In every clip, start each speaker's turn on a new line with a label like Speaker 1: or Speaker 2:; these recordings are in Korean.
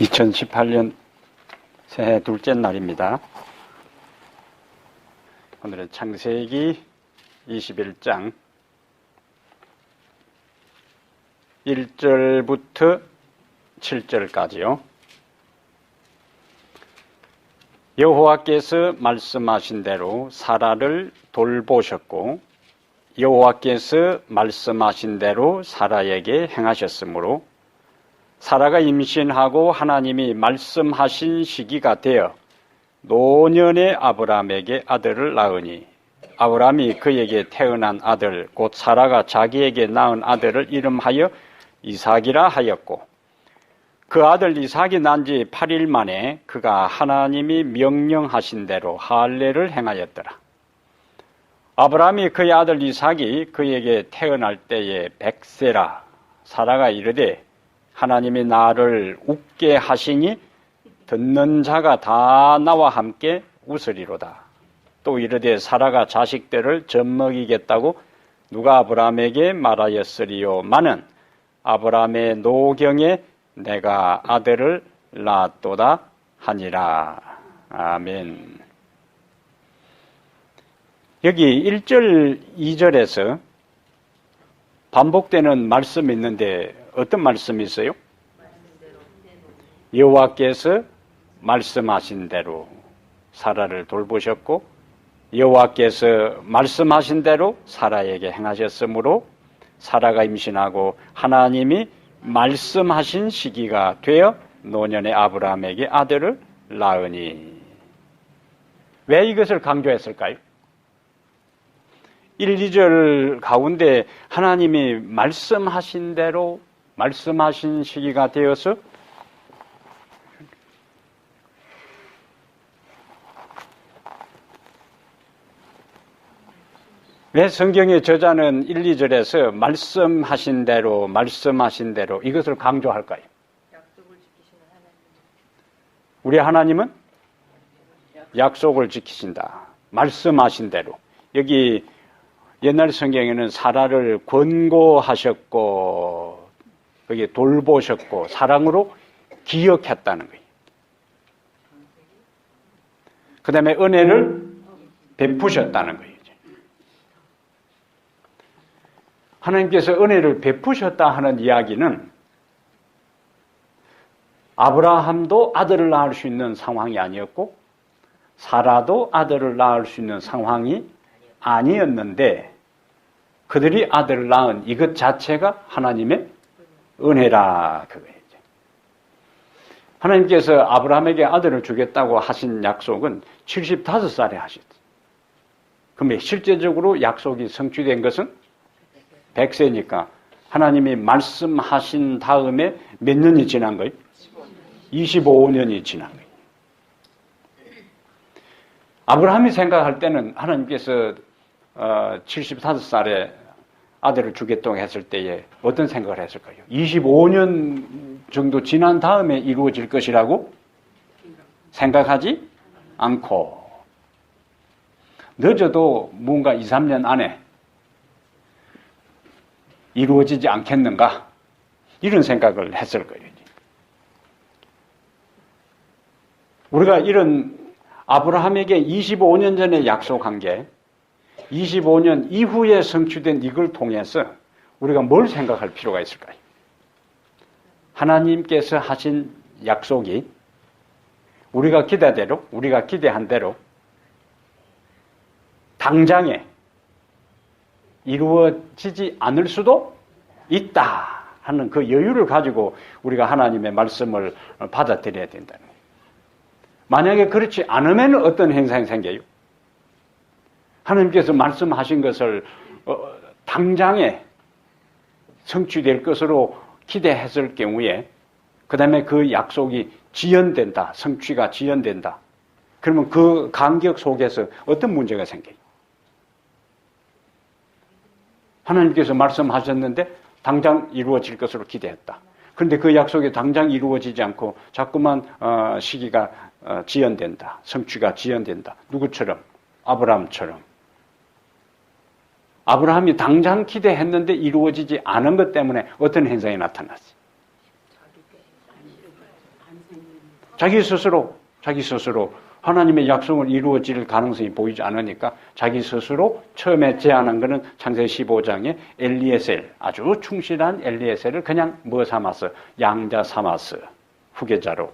Speaker 1: 2018년 새해 둘째 날입니다. 오늘은 창세기 21장 1절부터 7절까지요. 여호와께서 말씀하신 대로 사라를 돌보셨고 여호와께서 말씀하신 대로 사라에게 행하셨으므로 사라가 임신하고 하나님이 말씀하신 시기가 되어 노년의 아브라함에게 아들을 낳으니 아브라함이 그에게 태어난 아들 곧 사라가 자기에게 낳은 아들을 이름하여 이삭이라 하였고 그 아들 이삭이 난 지 8일 만에 그가 하나님이 명령하신 대로 할례를 행하였더라. 아브라함이 그의 아들 이삭이 그에게 태어날 때에 100세라 사라가 이르되 하나님이 나를 웃게 하시니 듣는 자가 다 나와 함께 웃으리로다. 또 이르되 사라가 자식들을 젖먹이겠다고 누가 아브라함에게 말하였으리요 마는 아브라함의 노경에 내가 아들을 낳았도다 하니라. 아멘. 여기 1절, 2절에서 반복되는 말씀이 있는데 어떤 말씀이 있어요? 여호와께서 말씀하신 대로 사라를 돌보셨고 여호와께서 말씀하신 대로 사라에게 행하셨으므로 사라가 임신하고 하나님이 말씀하신 시기가 되어 노년의 아브라함에게 아들을 낳으니. 왜 이것을 강조했을까요? 1, 2절 가운데 하나님이 말씀하신 대로 말씀하신 시기가 되어서 왜 성경의 저자는 1, 2절에서 말씀하신 대로 이것을 강조할까요?
Speaker 2: 약속을 지키시는 하나님.
Speaker 1: 우리 하나님은 약속을 지키신다. 말씀하신 대로. 여기 옛날 성경에는 사라를 권고하셨고 거기에 돌보셨고 사랑으로 기억했다는 거예요. 그 다음에 은혜를 베푸셨다는 거예요. 하나님께서 은혜를 베푸셨다 하는 이야기는 아브라함도 아들을 낳을 수 있는 상황이 아니었고 사라도 아들을 낳을 수 있는 상황이 아니었는데 그들이 아들을 낳은 이것 자체가 하나님의 은혜라 그거예요. 하나님께서 아브라함에게 아들을 주겠다고 하신 약속은 75살에 하셨어요. 그러면 실제적으로 약속이 성취된 것은 100세니까 하나님이 말씀하신 다음에 몇 년이 지난 거예요? 25년이 지난 거예요. 아브라함이 생각할 때는 하나님께서 75살에 아들을 주겠다고 했을 때에 어떤 생각을 했을까요? 25년 정도 지난 다음에 이루어질 것이라고 생각하지 않고 늦어도 뭔가 2, 3년 안에 이루어지지 않겠는가? 이런 생각을 했을 거예요. 우리가 이런 아브라함에게 25년 전에 약속한 게 25년 이후에 성취된 이걸 통해서 우리가 뭘 생각할 필요가 있을까요? 하나님께서 하신 약속이 우리가 기대한 대로 당장에 이루어지지 않을 수도 있다 하는 그 여유를 가지고 우리가 하나님의 말씀을 받아들여야 된다는 거예요. 만약에 그렇지 않으면 어떤 현상이 생겨요? 하나님께서 말씀하신 것을 당장에 성취될 것으로 기대했을 경우에 그 다음에 그 약속이 지연된다, 성취가 지연된다. 그러면 그 간격 속에서 어떤 문제가 생겨요? 하나님께서 말씀하셨는데 당장 이루어질 것으로 기대했다. 그런데 그 약속이 당장 이루어지지 않고 자꾸만 시기가 지연된다. 성취가 지연된다. 누구처럼? 아브라함처럼. 아브라함이 당장 기대했는데 이루어지지 않은 것 때문에 어떤 현상이 나타났어요? 자기 스스로 하나님의 약속을 이루어질 가능성이 보이지 않으니까 자기 스스로 처음에 제안한 것은 창세기 15장에 엘리에셀, 아주 충실한 엘리에셀을 그냥 뭐 삼았어? 양자 삼았어. 후계자로,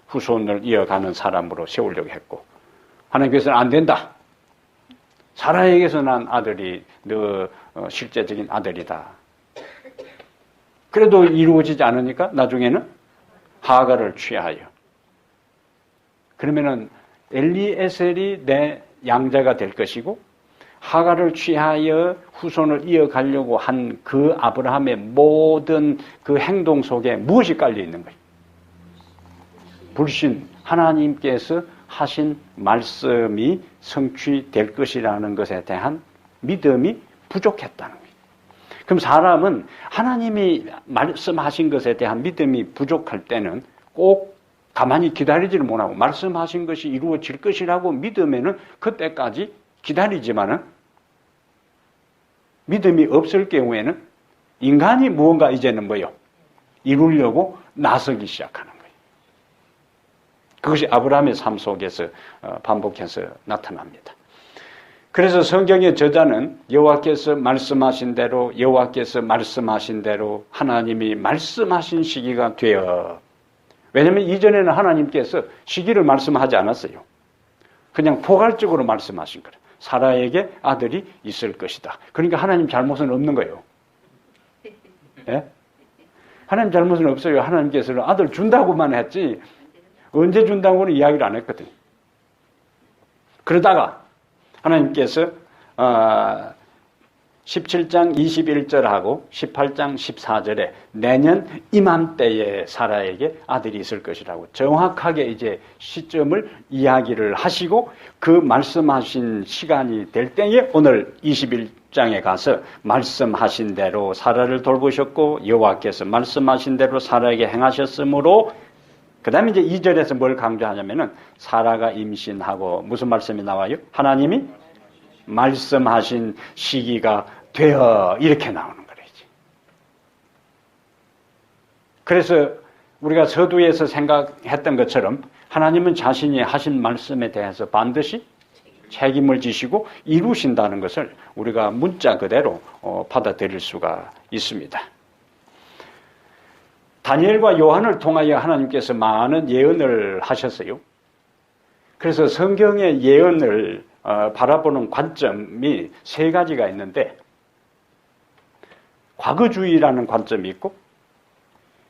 Speaker 1: 후손을 이어가는 사람으로 세우려고 했고, 하나님께서는 안 된다. 사라에게서 난 아들이 너 실제적인 아들이다. 그래도 이루어지지 않으니까 나중에는 하가를 취하여. 그러면은 엘리에셀이 내 양자가 될 것이고 하가를 취하여 후손을 이어가려고 한 그 아브라함의 모든 그 행동 속에 무엇이 깔려 있는 거예요? 불신. 하나님께서 하신 말씀이 성취될 것이라는 것에 대한 믿음이 부족했다는 거예요. 그럼 사람은 하나님이 말씀하신 것에 대한 믿음이 부족할 때는 꼭 가만히 기다리지를 못하고 말씀하신 것이 이루어질 것이라고 믿으면은 그때까지 기다리지만은 믿음이 없을 경우에는 인간이 무언가 이제는 뭐요? 이루려고 나서기 시작하는 거예요. 그것이 아브라함의 삶 속에서 반복해서 나타납니다. 그래서 성경의 저자는 여호와께서 말씀하신 대로 하나님이 말씀하신 시기가 되어, 왜냐하면 이전에는 하나님께서 시기를 말씀하지 않았어요. 그냥 포괄적으로 말씀하신 거예요. 사라에게 아들이 있을 것이다. 그러니까 하나님 잘못은 없는 거예요. 예? 하나님 잘못은 없어요. 하나님께서는 아들 준다고만 했지 언제 준다고는 이야기를 안 했거든요. 그러다가 하나님께서 17장 21절하고 18장 14절에 내년 이맘때에 사라에게 아들이 있을 것이라고 정확하게 이제 시점을 이야기를 하시고 그 말씀하신 시간이 될 때에 오늘 21장에 가서 말씀하신 대로 사라를 돌보셨고 여호와께서 말씀하신 대로 사라에게 행하셨으므로 그 다음에 이제 2절에서 뭘 강조하냐면은 사라가 임신하고 무슨 말씀이 나와요? 하나님이 말씀하신 시기가 되어 이렇게 나오는 거지. 그래서 우리가 서두에서 생각했던 것처럼 하나님은 자신이 하신 말씀에 대해서 반드시 책임을 지시고 이루신다는 것을 우리가 문자 그대로 받아들일 수가 있습니다. 다니엘과 요한을 통하여 하나님께서 많은 예언을 하셨어요. 그래서 성경의 예언을 바라보는 관점이 세 가지가 있는데 과거주의라는 관점이 있고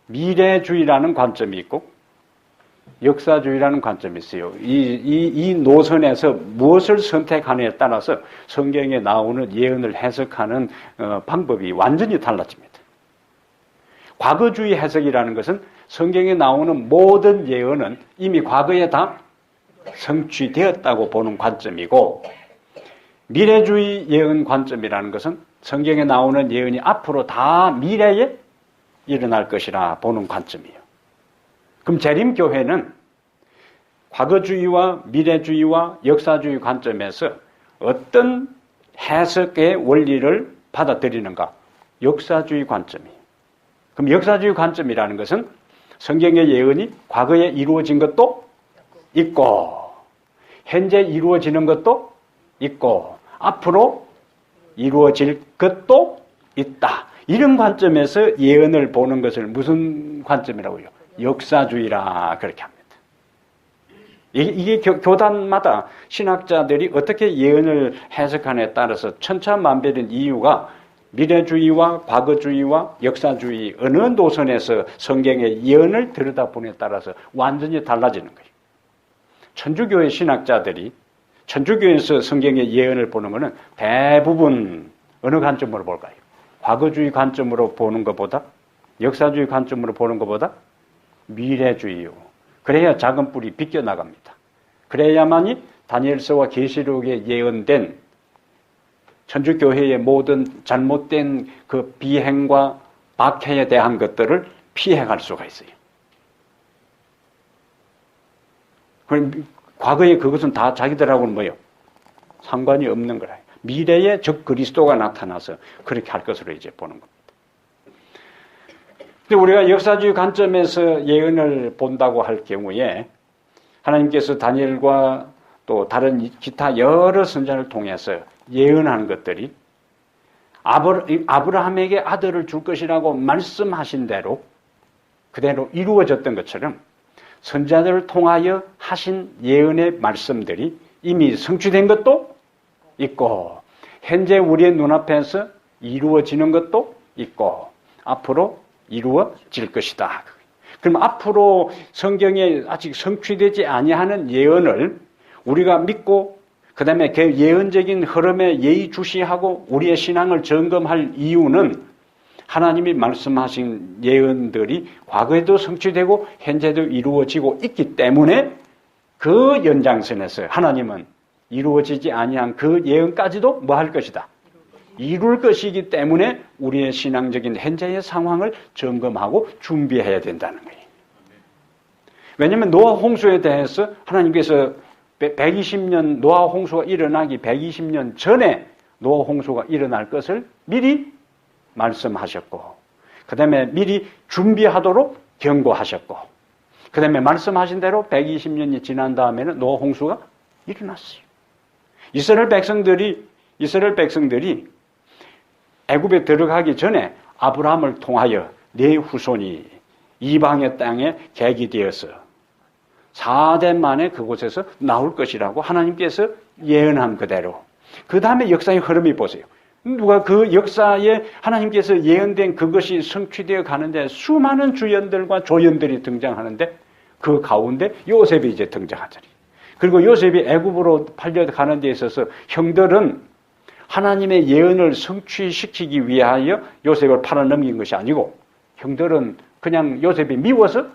Speaker 1: 미래주의라는 관점이 있고 역사주의라는 관점이 있어요. 이 노선에서 무엇을 선택하느냐에 따라서 성경에 나오는 예언을 해석하는 방법이 완전히 달라집니다. 과거주의 해석이라는 것은 성경에 나오는 모든 예언은 이미 과거에 다 성취되었다고 보는 관점이고 미래주의 예언 관점이라는 것은 성경에 나오는 예언이 앞으로 다 미래에 일어날 것이라 보는 관점이에요. 그럼 재림교회는 과거주의와 미래주의와 역사주의 관점에서 어떤 해석의 원리를 받아들이는가? 역사주의 관점이에요. 그럼 역사주의 관점이라는 것은 성경의 예언이 과거에 이루어진 것도 있고 현재 이루어지는 것도 있고 앞으로 이루어질 것도 있다. 이런 관점에서 예언을 보는 것을 무슨 관점이라고요? 역사주의라 그렇게 합니다. 이게 교단마다 신학자들이 어떻게 예언을 해석하느냐에 따라서 천차만별인 이유가 미래주의와 과거주의와 역사주의 어느 노선에서 성경의 예언을 들여다보느냐에 따라서 완전히 달라지는 거예요. 천주교의 신학자들이 천주교에서 성경의 예언을 보는 것은 대부분 어느 관점으로 볼까요? 과거주의 관점으로 보는 것보다 역사주의 관점으로 보는 것보다 미래주의요. 그래야 작은 뿔이 비껴나갑니다. 그래야만이 다니엘서와 계시록에 예언된 천주교회의 모든 잘못된 그 비행과 박해에 대한 것들을 피해갈 수가 있어요. 그럼 과거에 그것은 다 자기들하고는 뭐예요? 상관이 없는 거라. 미래에 적 그리스도가 나타나서 그렇게 할 것으로 이제 보는 겁니다. 근데 우리가 역사주의 관점에서 예언을 본다고 할 경우에 하나님께서 다니엘과 또 다른 기타 여러 선자를 통해서 예언한 것들이 아브라함에게 아들을 줄 것이라고 말씀하신 대로 그대로 이루어졌던 것처럼 선자들을 통하여 하신 예언의 말씀들이 이미 성취된 것도 있고 현재 우리의 눈앞에서 이루어지는 것도 있고 앞으로 이루어질 것이다. 그럼 앞으로 성경에 아직 성취되지 아니하는 예언을 우리가 믿고 그 다음에 그 예언적인 흐름에 예의주시하고 우리의 신앙을 점검할 이유는 하나님이 말씀하신 예언들이 과거에도 성취되고 현재도 이루어지고 있기 때문에 그 연장선에서 하나님은 이루어지지 아니한 그 예언까지도 뭐 할 것이다? 이룰 것이기 때문에 우리의 신앙적인 현재의 상황을 점검하고 준비해야 된다는 거예요. 왜냐하면 노아 홍수에 대해서 하나님께서 120년 노아 홍수가 일어나기 120년 전에 노아 홍수가 일어날 것을 미리 말씀하셨고 그 다음에 미리 준비하도록 경고하셨고 그 다음에 말씀하신 대로 120년이 지난 다음에는 노아 홍수가 일어났어요. 이스라엘 백성들이 애굽에 들어가기 전에 아브라함을 통하여 네 후손이 이방의 땅에 객이 되어서 4대 만에 그곳에서 나올 것이라고 하나님께서 예언한 그대로 그 다음에 역사의 흐름이 보세요. 누가 그 역사에 하나님께서 예언된 그것이 성취되어 가는데 수많은 주연들과 조연들이 등장하는데 그 가운데 요셉이 이제 등장하더니 그리고 요셉이 애굽으로 팔려가는 데 있어서 형들은 하나님의 예언을 성취시키기 위하여 요셉을 팔아넘긴 것이 아니고 형들은 그냥 요셉이 미워서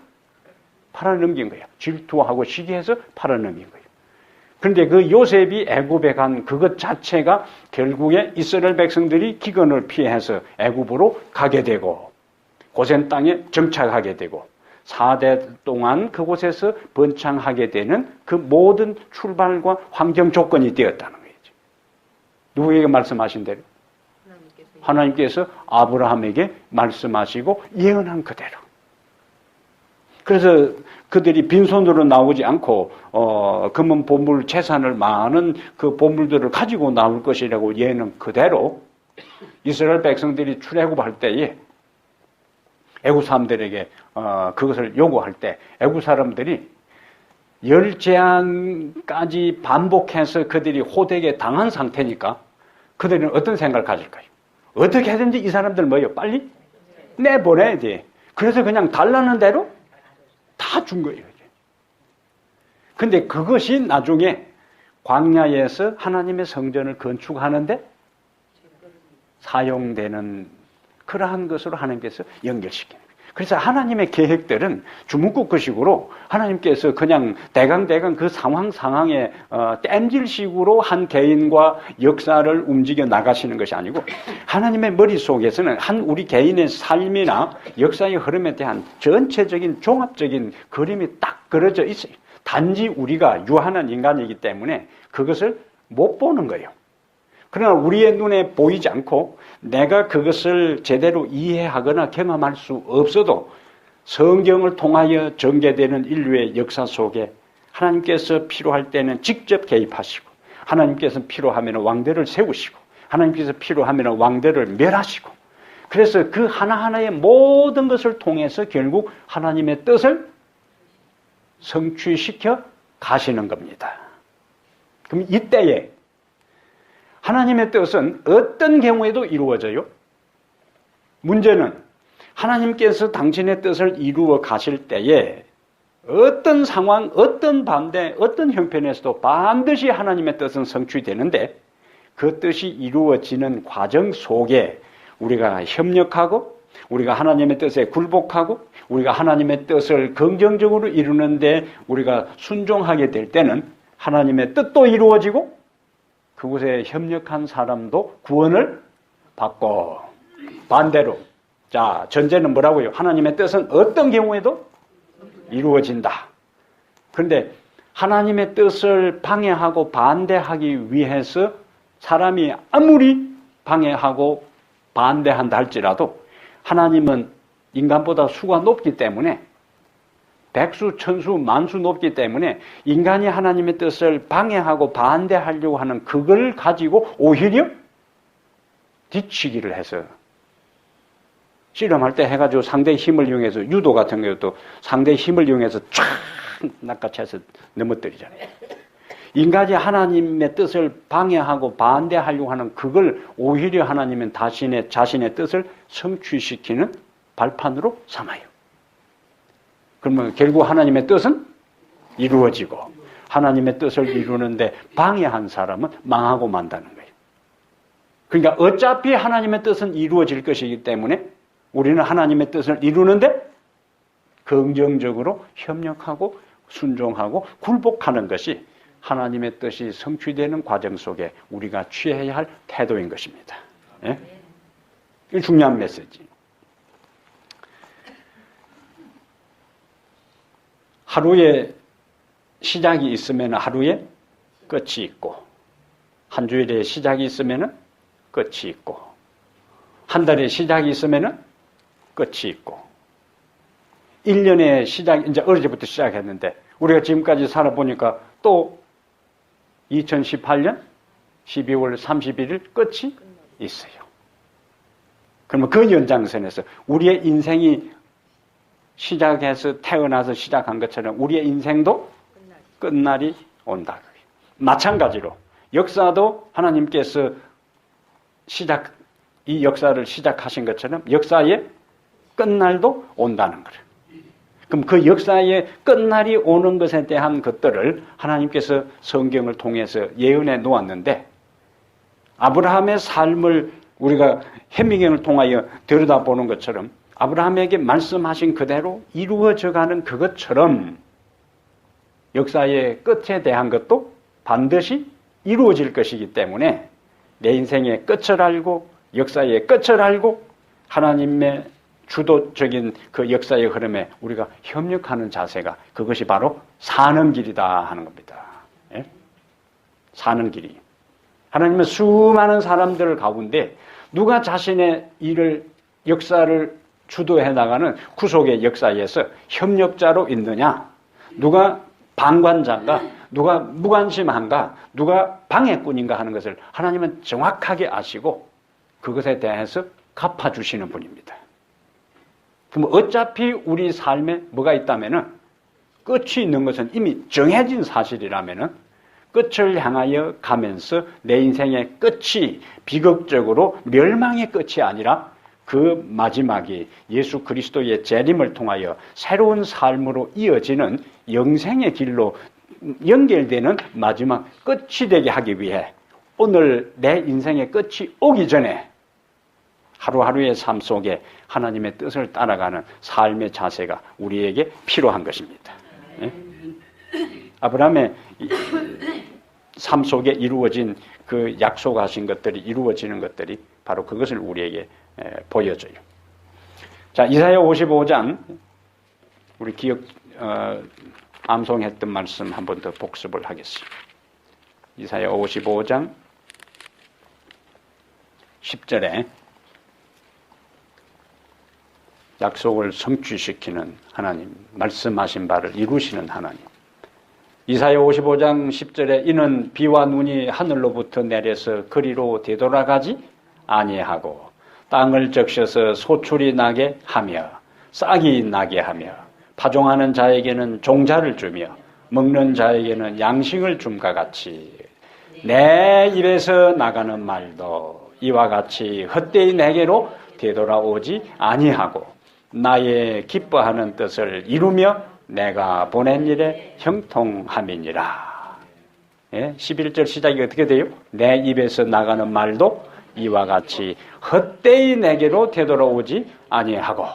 Speaker 1: 팔아넘긴 거예요. 질투하고 시기해서 팔아넘긴 거예요. 그런데 그 요셉이 애굽에 간 그것 자체가 결국에 이스라엘 백성들이 기근을 피해서 애굽으로 가게 되고 고센 땅에 정착하게 되고 4대 동안 그곳에서 번창하게 되는 그 모든 출발과 환경 조건이 되었다는 거죠. 누구에게 말씀하신 대로? 하나님께서 아브라함에게 말씀하시고 예언한 그대로. 그래서 그들이 빈손으로 나오지 않고 금은 보물 재산을 많은 그 보물들을 가지고 나올 것이라고 예언은 그대로 이스라엘 백성들이 출애굽할 때에 애굽 사람들에게 그것을 요구할 때 애굽 사람들이 10재앙까지 반복해서 그들이 호되게 당한 상태니까 그들은 어떤 생각을 가질까요? 어떻게 하든지 이 사람들 뭐예요? 빨리 내보내야 돼. 그래서 그냥 달라는 대로 다 준 거예요. 근데 그것이 나중에 광야에서 하나님의 성전을 건축하는데 사용되는 그러한 것으로 하나님께서 연결시키는 거예요. 그래서 하나님의 계획들은 주문국식으로 하나님께서 그냥 대강 그 상황에 땜질식으로 한 개인과 역사를 움직여 나가시는 것이 아니고 하나님의 머릿속에서는 한 우리 개인의 삶이나 역사의 흐름에 대한 전체적인 종합적인 그림이 딱 그려져 있어요. 단지 우리가 유한한 인간이기 때문에 그것을 못 보는 거예요. 그러나 우리의 눈에 보이지 않고 내가 그것을 제대로 이해하거나 경험할 수 없어도 성경을 통하여 전개되는 인류의 역사 속에 하나님께서 필요할 때는 직접 개입하시고 하나님께서 필요하면 왕들을 세우시고 하나님께서 필요하면 왕들을 멸하시고 그래서 그 하나하나의 모든 것을 통해서 결국 하나님의 뜻을 성취시켜 가시는 겁니다. 그럼 이때에 하나님의 뜻은 어떤 경우에도 이루어져요. 문제는 하나님께서 당신의 뜻을 이루어 가실 때에 어떤 상황, 어떤 반대, 어떤 형편에서도 반드시 하나님의 뜻은 성취되는데 그 뜻이 이루어지는 과정 속에 우리가 협력하고 우리가 하나님의 뜻에 굴복하고 우리가 하나님의 뜻을 긍정적으로 이루는데 우리가 순종하게 될 때는 하나님의 뜻도 이루어지고 그곳에 협력한 사람도 구원을 받고 반대로 자 전제는 뭐라고요? 하나님의 뜻은 어떤 경우에도 이루어진다. 그런데 하나님의 뜻을 방해하고 반대하기 위해서 사람이 아무리 방해하고 반대한다 할지라도 하나님은 인간보다 수가 높기 때문에, 백수, 천수, 만수 높기 때문에 인간이 하나님의 뜻을 방해하고 반대하려고 하는 그걸 가지고 오히려 뒤치기를 해서 씨름할 때 해가지고 상대의 힘을 이용해서, 유도 같은 경우도 상대의 힘을 이용해서 쫙 낚아채서 넘어뜨리잖아요. 인간이 하나님의 뜻을 방해하고 반대하려고 하는 그걸 오히려 하나님은 자신의 뜻을 성취시키는 발판으로 삼아요. 그러면 결국 하나님의 뜻은 이루어지고, 하나님의 뜻을 이루는데 방해한 사람은 망하고 만다는 거예요. 그러니까 어차피 하나님의 뜻은 이루어질 것이기 때문에 우리는 하나님의 뜻을 이루는데 긍정적으로 협력하고 순종하고 굴복하는 것이 하나님의 뜻이 성취되는 과정 속에 우리가 취해야 할 태도인 것입니다. 예? 이게 중요한 메시지. 하루에 시작이 있으면 하루에 끝이 있고, 한 주일에 시작이 있으면 끝이 있고, 한 달에 시작이 있으면 끝이 있고, 1년에 이제 어제부터 시작했는데 우리가 지금까지 살아보니까 또 2018년 12월 31일 끝이 있어요. 그러면 그 연장선에서 우리의 인생이 시작해서 태어나서 시작한 것처럼 우리의 인생도 끝날이 온다. 마찬가지로 역사도 하나님께서 이 역사를 시작하신 것처럼 역사의 끝날도 온다는 거예요. 그럼 그 역사의 끝날이 오는 것에 대한 것들을 하나님께서 성경을 통해서 예언해 놓았는데, 아브라함의 삶을 우리가 현미경을 통하여 들여다보는 것처럼 아브라함에게 말씀하신 그대로 이루어져가는 그것처럼 역사의 끝에 대한 것도 반드시 이루어질 것이기 때문에 내 인생의 끝을 알고 역사의 끝을 알고 하나님의 주도적인 그 역사의 흐름에 우리가 협력하는 자세가, 그것이 바로 사는 길이다 하는 겁니다. 예? 사는 길이. 하나님은 수많은 사람들 가운데 누가 자신의 역사를 주도해 나가는 구속의 역사에서 협력자로 있느냐, 누가 방관자인가, 누가 무관심한가, 누가 방해꾼인가 하는 것을 하나님은 정확하게 아시고 그것에 대해서 갚아주시는 분입니다. 그럼 어차피 우리 삶에 뭐가 있다면은, 끝이 있는 것은 이미 정해진 사실이라면은 끝을 향하여 가면서 내 인생의 끝이 비극적으로 멸망의 끝이 아니라 그 마지막이 예수 그리스도의 재림을 통하여 새로운 삶으로 이어지는 영생의 길로 연결되는 마지막 끝이 되게 하기 위해 오늘 내 인생의 끝이 오기 전에 하루하루의 삶 속에 하나님의 뜻을 따라가는 삶의 자세가 우리에게 필요한 것입니다. 예? 아브라함의 삶 속에 이루어진 그 약속하신 것들이 이루어지는 것들이 바로 그것을 우리에게 보여줘요. 자, 이사야 55장 우리 암송했던 말씀 한 번 더 복습을 하겠습니다. 이사야 55장 10절에 약속을 성취시키는 하나님, 말씀하신 바를 이루시는 하나님. 이사야 55장 10절에 이는 비와 눈이 하늘로부터 내려서 그리로 되돌아가지 아니하고 땅을 적셔서 소출이 나게 하며 싹이 나게 하며 파종하는 자에게는 종자를 주며 먹는 자에게는 양식을 줌과 같이 내 입에서 나가는 말도 이와 같이 헛되이 내게로 되돌아오지 아니하고 나의 기뻐하는 뜻을 이루며 내가 보낸 일에 형통함이니라. 예? 11절 시작이 어떻게 돼요? 내 입에서 나가는 말도 이와 같이 헛되이 내게로 되돌아오지 아니하고,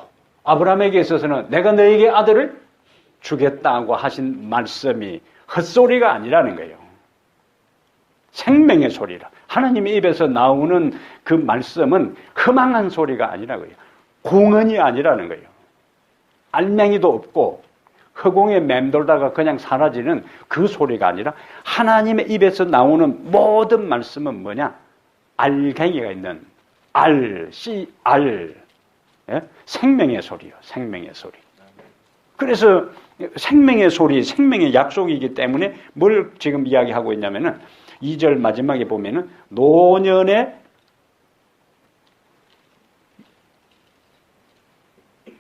Speaker 1: 아브라함에게 있어서는 내가 너에게 아들을 주겠다고 하신 말씀이 헛소리가 아니라는 거예요. 생명의 소리라. 하나님의 입에서 나오는 그 말씀은 허망한 소리가 아니라고요. 공언이 아니라는 거예요. 알맹이도 없고 허공에 맴돌다가 그냥 사라지는 그 소리가 아니라 하나님의 입에서 나오는 모든 말씀은 뭐냐? 알갱이가 있는 알, 씨, 알. 예? 생명의 소리요. 생명의 소리. 그래서 생명의 소리, 생명의 약속이기 때문에 뭘 지금 이야기하고 있냐면은 2절 마지막에 보면은 노년의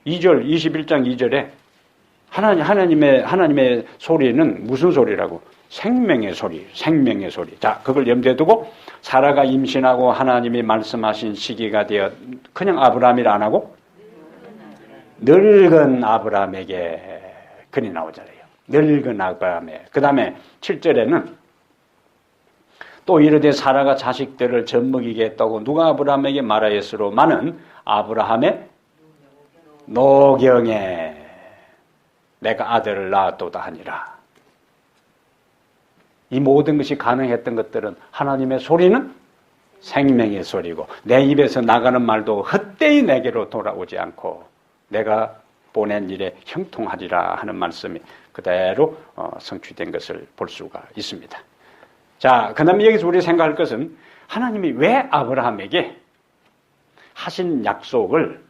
Speaker 1: 2절 21장 2절에 하나님의 소리는 무슨 소리라고? 생명의 소리, 생명의 소리. 자, 그걸 염두에 두고 사라가 임신하고 하나님이 말씀하신 시기가 되어 그냥 아브라함이라 안 하고 늙은 아브라함에게 그리 나오잖아요. 늙은 아브라함에. 그 다음에 7절에는 또 이르되 사라가 자식들을 젖먹이겠다고 누가 아브라함에게 말하였으로마는 아브라함의 노경에 내가 아들을 낳았도다 하니라. 이 모든 것이 가능했던 것들은 하나님의 소리는 생명의 소리고 내 입에서 나가는 말도 헛되이 내게로 돌아오지 않고 내가 보낸 일에 형통하리라 하는 말씀이 그대로 성취된 것을 볼 수가 있습니다. 자, 그 다음에 여기서 우리 생각할 것은 하나님이 왜 아브라함에게 하신 약속을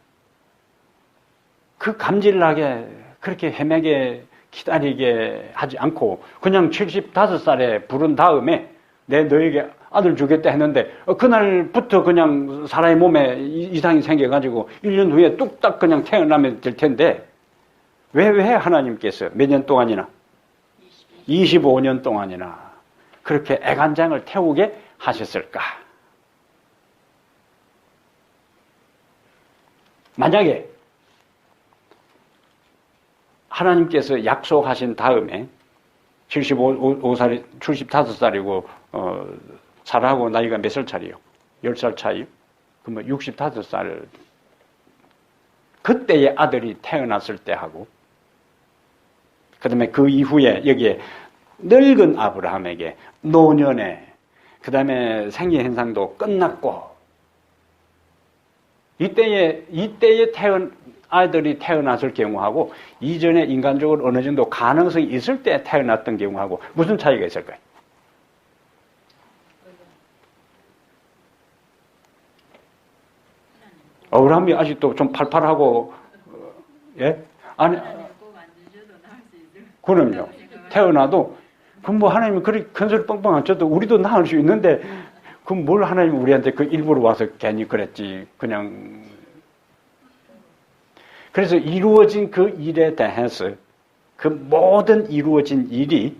Speaker 1: 그 감질나게 그렇게 헤매게 기다리게 하지 않고 그냥 75살에 부른 다음에 너에게 아들 주겠다 했는데 그날부터 그냥 사람의 몸에 이상이 생겨가지고 1년 후에 뚝딱 그냥 태어나면 될 텐데 왜 하나님께서 몇 년 동안이나 25년 동안이나 그렇게 애간장을 태우게 하셨을까? 만약에 하나님께서 약속하신 다음에 75살이고 사라하고 나이가 몇 살 차이요? 10살 차이? 그러면 65살 그때의 아들이 태어났을 때 하고 그 다음에 그 이후에 여기에 늙은 아브라함에게 노년에 그 다음에 생리 현상도 끝났고 이때에 아이들이 태어났을 경우하고 이전에 인간적으로 어느 정도 가능성이 있을 때 태어났던 경우하고 무슨 차이가 있을까요? 아브라함이 아직도 좀 팔팔하고 예? 아니 그럼요. 태어나도 그럼 뭐 하나님이 그렇게 큰 소리 뻥뻥 안 쳐도 우리도 낳을 수 있는데 그럼 뭘 하나님이 우리한테 그 일부러 와서 괜히 그랬지 그냥. 그래서 이루어진 그 일에 대해서 그 모든 이루어진 일이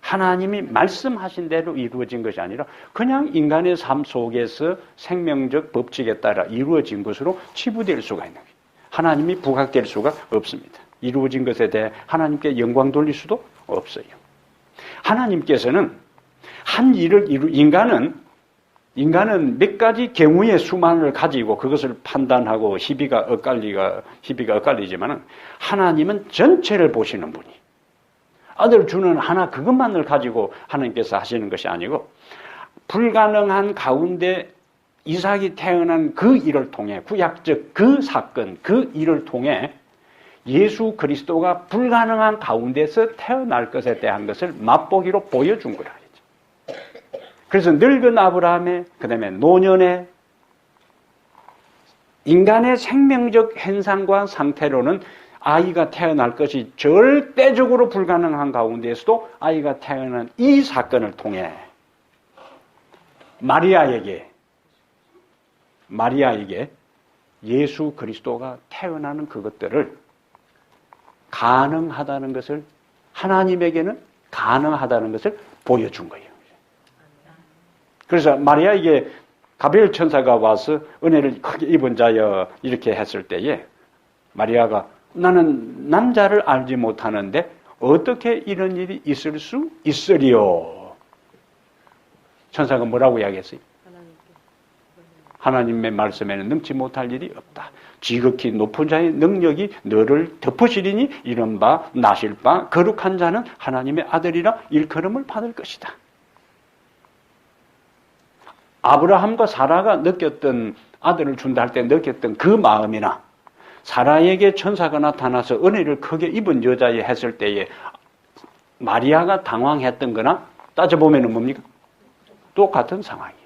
Speaker 1: 하나님이 말씀하신 대로 이루어진 것이 아니라 그냥 인간의 삶 속에서 생명적 법칙에 따라 이루어진 것으로 치부될 수가 있는 거예요. 하나님이 부각될 수가 없습니다. 이루어진 것에 대해 하나님께 영광 돌릴 수도 없어요. 하나님께서는 한 일을 인간은 몇 가지 경우의 수만을 가지고 그것을 판단하고 희비가 엇갈리지만은 하나님은 전체를 보시는 분이. 아들 주는 하나 그것만을 가지고 하나님께서 하시는 것이 아니고 불가능한 가운데 이삭이 태어난 그 일을 통해 구약적 그 사건, 그 일을 통해 예수 그리스도가 불가능한 가운데서 태어날 것에 대한 것을 맛보기로 보여준 거라. 그래서 늙은 아브라함의 그다음에 노년의 인간의 생명적 현상과 상태로는 아이가 태어날 것이 절대적으로 불가능한 가운데에서도 아이가 태어난 이 사건을 통해 마리아에게 예수 그리스도가 태어나는 그것들을 가능하다는 것을 하나님에게는 가능하다는 것을 보여준 거예요. 그래서 마리아에게 가브리엘 천사가 와서 은혜를 크게 입은 자여 이렇게 했을 때에 마리아가 나는 남자를 알지 못하는데 어떻게 이런 일이 있을 수 있으리요? 천사가 뭐라고 이야기했어요? 하나님의 말씀에는 능치 못할 일이 없다. 지극히 높은 자의 능력이 너를 덮으시리니 이른바 나실 바 거룩한 자는 하나님의 아들이라 일컬음을 받을 것이다. 아브라함과 사라가 느꼈던 아들을 준다 할 때 느꼈던 그 마음이나 사라에게 천사가 나타나서 은혜를 크게 입은 여자에 했을 때에 마리아가 당황했던 거나 따져보면 뭡니까? 똑같은 상황이에요.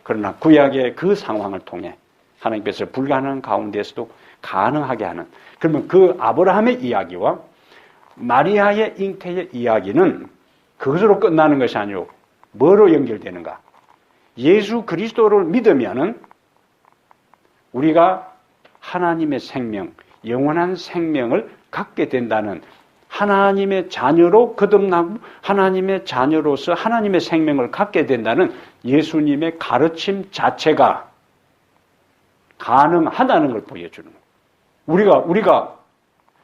Speaker 1: 그러나 구약의 그 상황을 통해 하나님께서 불가능한 가운데서도 가능하게 하는. 그러면 그 아브라함의 이야기와 마리아의 잉태의 이야기는 그것으로 끝나는 것이 아니고 뭐로 연결되는가? 예수 그리스도를 믿으면은 우리가 하나님의 생명, 영원한 생명을 갖게 된다는, 하나님의 자녀로 거듭나고 하나님의 자녀로서 하나님의 생명을 갖게 된다는 예수님의 가르침 자체가 가능하다는 걸 보여주는 거예요. 우리가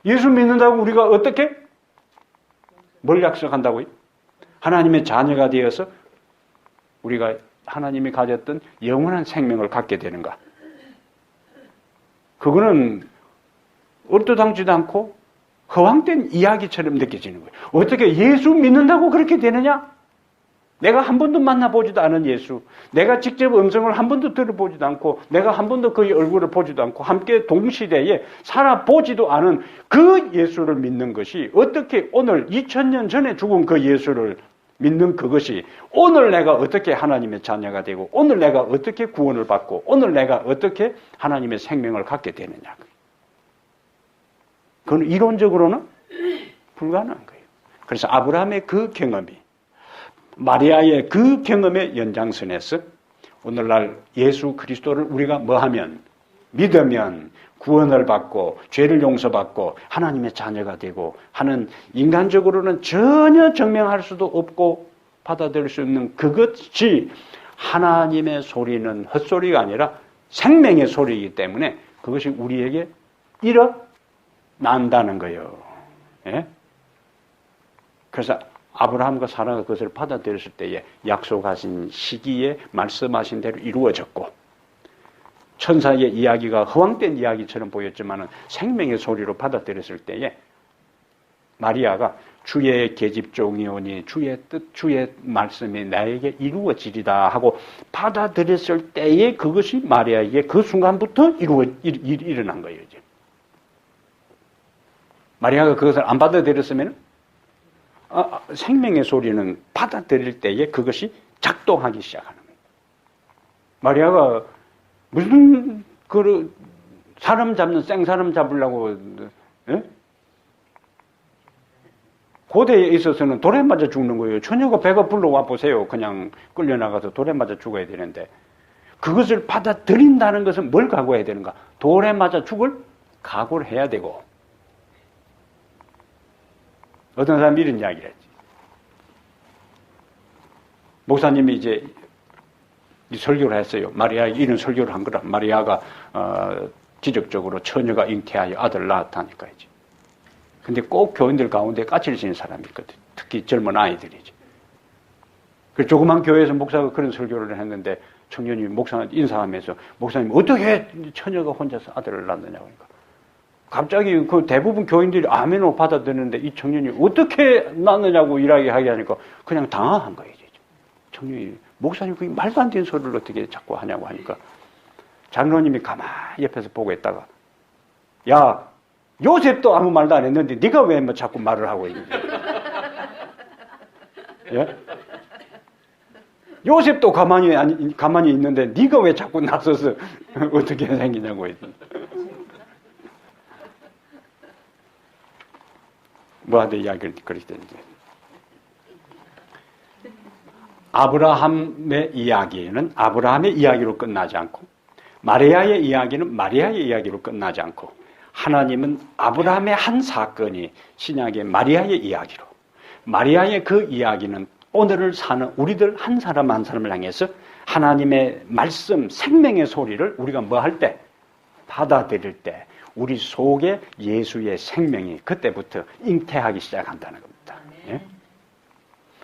Speaker 1: 예수 믿는다고 우리가 어떻게? 뭘 약속한다고요? 하나님의 자녀가 되어서 우리가 하나님이 가졌던 영원한 생명을 갖게 되는가? 그거는 얼토당지도 않고 허황된 이야기처럼 느껴지는 거예요. 어떻게 예수 믿는다고 그렇게 되느냐? 내가 한 번도 만나보지도 않은 예수, 내가 직접 음성을 한 번도 들어보지도 않고, 내가 한 번도 그의 얼굴을 보지도 않고, 함께 동시대에 살아보지도 않은 그 예수를 믿는 것이 어떻게 오늘 2000년 전에 죽은 그 예수를 믿는 그것이 오늘 내가 어떻게 하나님의 자녀가 되고, 오늘 내가 어떻게 구원을 받고, 오늘 내가 어떻게 하나님의 생명을 갖게 되느냐. 그건 이론적으로는 불가능한 거예요. 그래서 아브라함의 그 경험이 마리아의 그 경험의 연장선에서 오늘날 예수 그리스도를 우리가 뭐하면 믿으면 구원을 받고 죄를 용서받고 하나님의 자녀가 되고 하는, 인간적으로는 전혀 증명할 수도 없고 받아들일 수 없는 그것이 하나님의 소리는 헛소리가 아니라 생명의 소리이기 때문에 그것이 우리에게 일어난다는 거예요. 예? 그래서 아브라함과 사라가 그것을 받아들였을 때에 약속하신 시기에 말씀하신 대로 이루어졌고, 천사의 이야기가 허황된 이야기처럼 보였지만 생명의 소리로 받아들였을 때에 마리아가 주의 계집종이오니 주의 뜻, 주의 말씀이 나에게 이루어지리다 하고 받아들였을 때에 그것이 마리아에게 그 순간부터 일어난 거예요. 이제. 마리아가 그것을 안 받아들였으면 생명의 소리는 받아들일 때에 그것이 작동하기 시작하는 거예요. 마리아가 무슨 사람 잡는 생사람 잡으려고, 예? 고대에 있어서는 돌에 맞아 죽는 거예요. 처녀가 배가 불러와 보세요. 그냥 끌려나가서 돌에 맞아 죽어야 되는데, 그것을 받아들인다는 것은 뭘 각오해야 되는가? 돌에 맞아 죽을 각오를 해야 되고, 어떤 사람이 이런 이야기를 했지. 목사님이 이제 이 설교를 했어요. 마리아에게 이런 설교를 한 거라. 마리아가 지적적으로 처녀가 잉태하여 아들을 낳았다니까 이제. 근데 꼭 교인들 가운데 까칠 지는 사람이 있거든. 특히 젊은 아이들이지. 그 조그만 교회에서 목사가 그런 설교를 했는데 청년이 목사한테 인사하면서, 목사님 어떻게 처녀가 혼자서 아들을 낳느냐고 하니까, 갑자기 그 대부분 교인들이 아멘으로 받아들였는데 이 청년이 어떻게 낳느냐고 이야기하게 하니까 그냥 당황한 거예요. 청년이, 목사님 그게 말도 안 되는 소리를 어떻게 자꾸 하냐고 하니까 장로님이 가만히 옆에서 보고 있다가, 야, 요셉도 아무 말도 안 했는데 네가 왜 뭐 자꾸 말을 하고 있는지. 예? 요셉도 가만히 있는데 네가 왜 자꾸 나서서 어떻게 생기냐고 했더니, 뭐하든 이야기를 그러시던데. 아브라함의 이야기는 아브라함의 이야기로 끝나지 않고, 마리아의 이야기는 마리아의 이야기로 끝나지 않고, 하나님은 아브라함의 한 사건이 신약의 마리아의 이야기로, 마리아의 그 이야기는 오늘을 사는 우리들 한 사람 한 사람을 향해서 하나님의 말씀, 생명의 소리를 우리가 뭐 할 때? 받아들일 때 우리 속에 예수의 생명이 그때부터 잉태하기 시작한다는 겁니다. 예?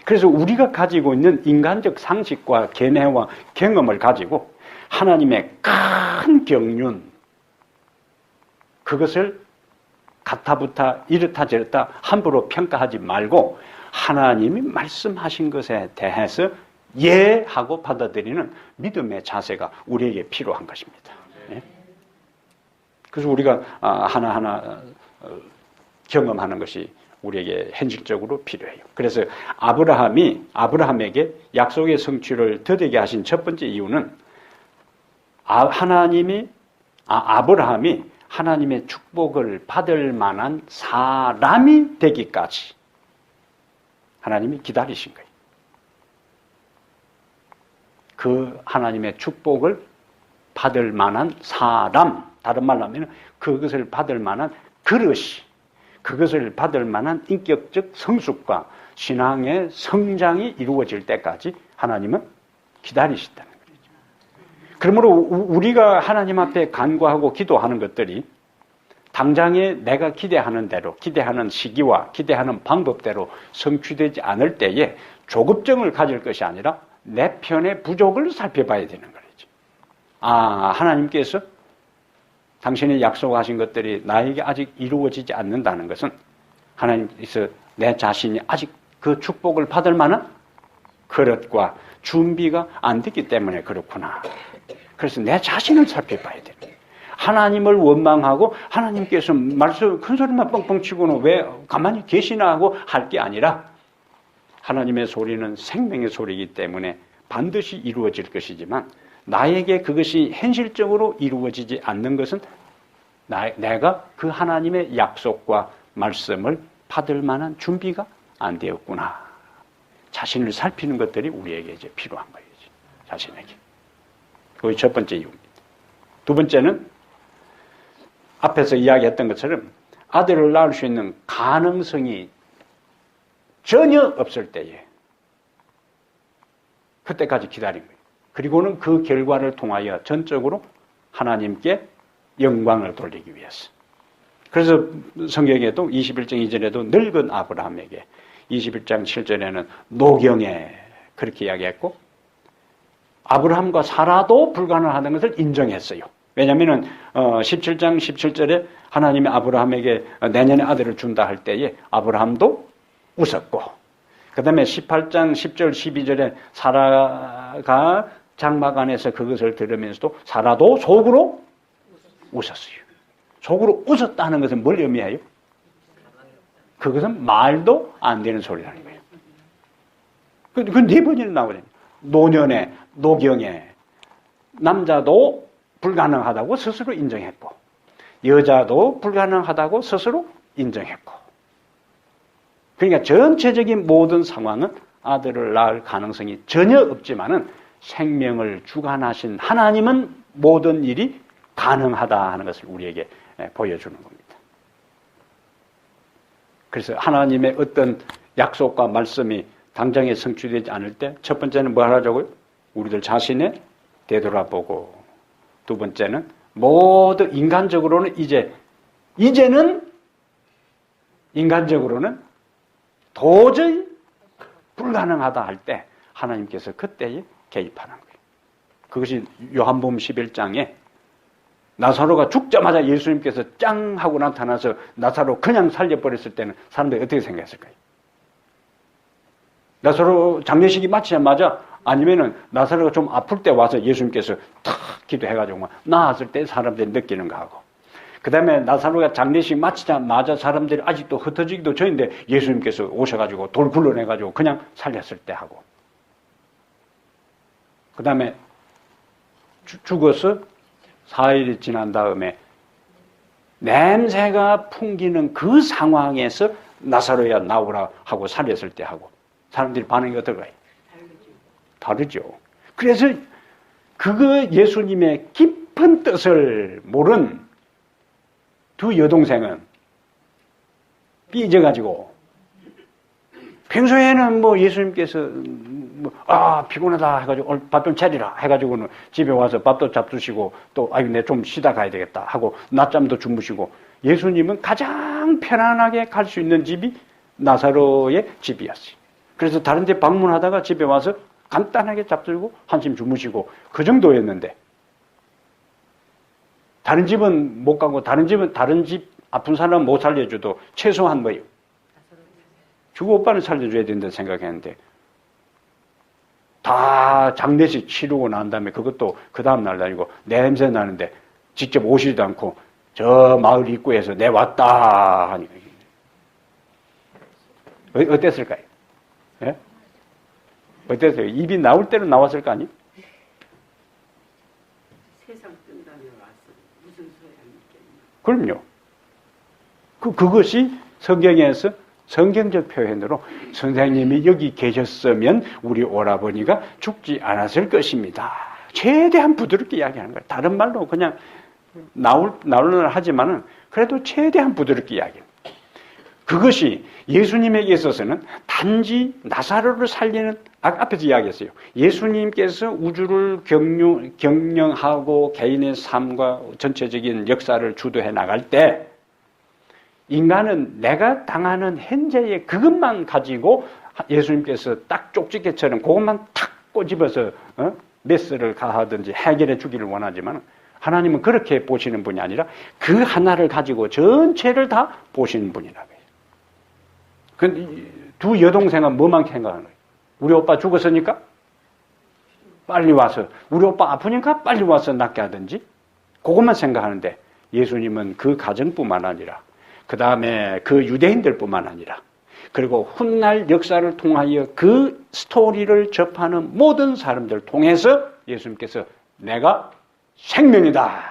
Speaker 1: 그래서 우리가 가지고 있는 인간적 상식과 견해와 경험을 가지고 하나님의 큰 경륜, 그것을 가타부타 이렇다 저렇다 함부로 평가하지 말고 하나님이 말씀하신 것에 대해서 예 하고 받아들이는 믿음의 자세가 우리에게 필요한 것입니다. 예? 그래서 우리가 하나하나 경험하는 것이 우리에게 현실적으로 필요해요. 그래서 아브라함에게 약속의 성취를 더디게 하신 첫 번째 이유는 하나님이 아브라함이 하나님의 축복을 받을 만한 사람이 되기까지 하나님이 기다리신 거예요. 그 하나님의 축복을 받을 만한 사람, 다른 말로 하면 그것을 받을 만한 그릇이, 그것을 받을 만한 인격적 성숙과 신앙의 성장이 이루어질 때까지 하나님은 기다리신다는 거죠. 그러므로 우리가 하나님 앞에 간구하고 기도하는 것들이 당장에 내가 기대하는 대로, 기대하는 시기와 기대하는 방법대로 성취되지 않을 때에 조급증을 가질 것이 아니라 내 편의 부족을 살펴봐야 되는 거죠. 하나님께서 당신이 약속하신 것들이 나에게 아직 이루어지지 않는다는 것은 하나님께서 내 자신이 아직 그 축복을 받을 만한 그릇과 준비가 안 됐기 때문에 그렇구나. 그래서 내 자신을 살펴봐야 돼요. 하나님을 원망하고 하나님께서 말씀 큰 소리만 뻥뻥 치고는 왜 가만히 계시나 하고 할 게 아니라 하나님의 소리는 생명의 소리이기 때문에 반드시 이루어질 것이지만 나에게 그것이 현실적으로 이루어지지 않는 것은 내가 그 하나님의 약속과 말씀을 받을 만한 준비가 안 되었구나. 자신을 살피는 것들이 우리에게 이제 필요한 거예요. 자신에게. 그게 첫 번째 이유입니다. 두 번째는 앞에서 이야기했던 것처럼 아들을 낳을 수 있는 가능성이 전혀 없을 때에 그때까지 기다린 거예요. 그리고는 그 결과를 통하여 전적으로 하나님께 영광을 돌리기 위해서. 그래서 성경에도 21장 2절에도 늙은 아브라함에게 21장 7절에는 노경에 그렇게 이야기했고 아브라함과 사라도 불가능하다는 것을 인정했어요. 왜냐하면 17장 17절에 하나님이 아브라함에게 내년에 아들을 준다 할 때에 아브라함도 웃었고 그 다음에 18장 10절 12절에 사라가 장막 안에서 그것을 들으면서도 사라도 속으로 웃었어요. 속으로 웃었다는 것은 뭘 의미해요? 그것은 말도 안 되는 소리라는 거예요. 그 네 번이나 나오잖아요. 노년에, 노경에 남자도 불가능하다고 스스로 인정했고 여자도 불가능하다고 스스로 인정했고 그러니까 전체적인 모든 상황은 아들을 낳을 가능성이 전혀 없지만은 생명을 주관하신 하나님은 모든 일이 가능하다 하는 것을 우리에게 보여주는 겁니다. 그래서 하나님의 어떤 약속과 말씀이 당장에 성취되지 않을 때 첫 번째는 뭐 하라고요? 우리들 자신에 되돌아보고 두 번째는 모두 인간적으로는 이제는 인간적으로는 도저히 불가능하다 할 때 하나님께서 그때에 개입하는 거예요. 그것이 요한복음 11장에 나사로가 죽자마자 예수님께서 짱 하고 나타나서 나사로 그냥 살려버렸을 때는 사람들이 어떻게 생각했을까요? 나사로 장례식이 마치자마자 아니면은 나사로가 좀 아플 때 와서 예수님께서 탁 기도해가지고 나았을 때 사람들이 느끼는 거하고 그 다음에 나사로가 장례식 마치자마자 사람들이 아직도 흩어지기도 전인데 예수님께서 오셔가지고 돌 굴러내가지고 그냥 살렸을 때 하고 그 다음에 죽어서 4일이 지난 다음에 냄새가 풍기는 그 상황에서 나사로야 나오라 하고 살렸을 때 하고 사람들이 반응이 어떨까요? 다르죠. 그래서 그거 예수님의 깊은 뜻을 모른 두 여동생은 삐져가지고 평소에는 뭐 예수님께서 피곤하다 해가지고 밥 좀 차리라 해가지고는 집에 와서 밥도 잡수시고 또 내 좀 쉬다 가야 되겠다 하고 낮잠도 주무시고 예수님은 가장 편안하게 갈 수 있는 집이 나사로의 집이었어요. 그래서 다른 데 방문하다가 집에 와서 간단하게 잡수고 한숨 주무시고 그 정도였는데 다른 집은 못 가고 다른 집 아픈 사람 못 살려줘도 최소한 뭐예요? 주고 오빠는 살려줘야 된다 생각했는데 다 장례식 치르고 난 다음에 그것도 그 다음날 다니고 냄새 나는데 직접 오시지도 않고 저 마을 입구에서 내 왔다 하니까 어땠을까요? 예? 어땠어요? 입이 나올 때로 나왔을 거 아니?
Speaker 3: 세상 뜬다며 왔어.
Speaker 1: 그럼요. 그것이 성경에서 성경적 표현으로 선생님이 여기 계셨으면 우리 오라버니가 죽지 않았을 것입니다. 최대한 부드럽게 이야기하는 거예요. 다른 말로 그냥 나올는 하지만은 그래도 최대한 부드럽게 이야기해요. 그것이 예수님에게 있어서는 단지 나사로를 살리는, 앞에서 이야기했어요. 예수님께서 우주를 경영하고 개인의 삶과 전체적인 역사를 주도해 나갈 때 인간은 내가 당하는 현재의 그것만 가지고 예수님께서 딱 쪽집게처럼 그것만 탁 꼬집어서 메스를 가하든지 해결해 주기를 원하지만 하나님은 그렇게 보시는 분이 아니라 그 하나를 가지고 전체를 다 보시는 분이라고요. 두 여동생은 뭐만 생각하는 거예요? 우리 오빠 죽었으니까 빨리 와서, 우리 오빠 아프니까 빨리 와서 낫게 하든지 그것만 생각하는데 예수님은 그 가정뿐만 아니라 그 다음에 그 유대인들뿐만 아니라 그리고 훗날 역사를 통하여 그 스토리를 접하는 모든 사람들을 통해서 예수님께서 내가 생명이다.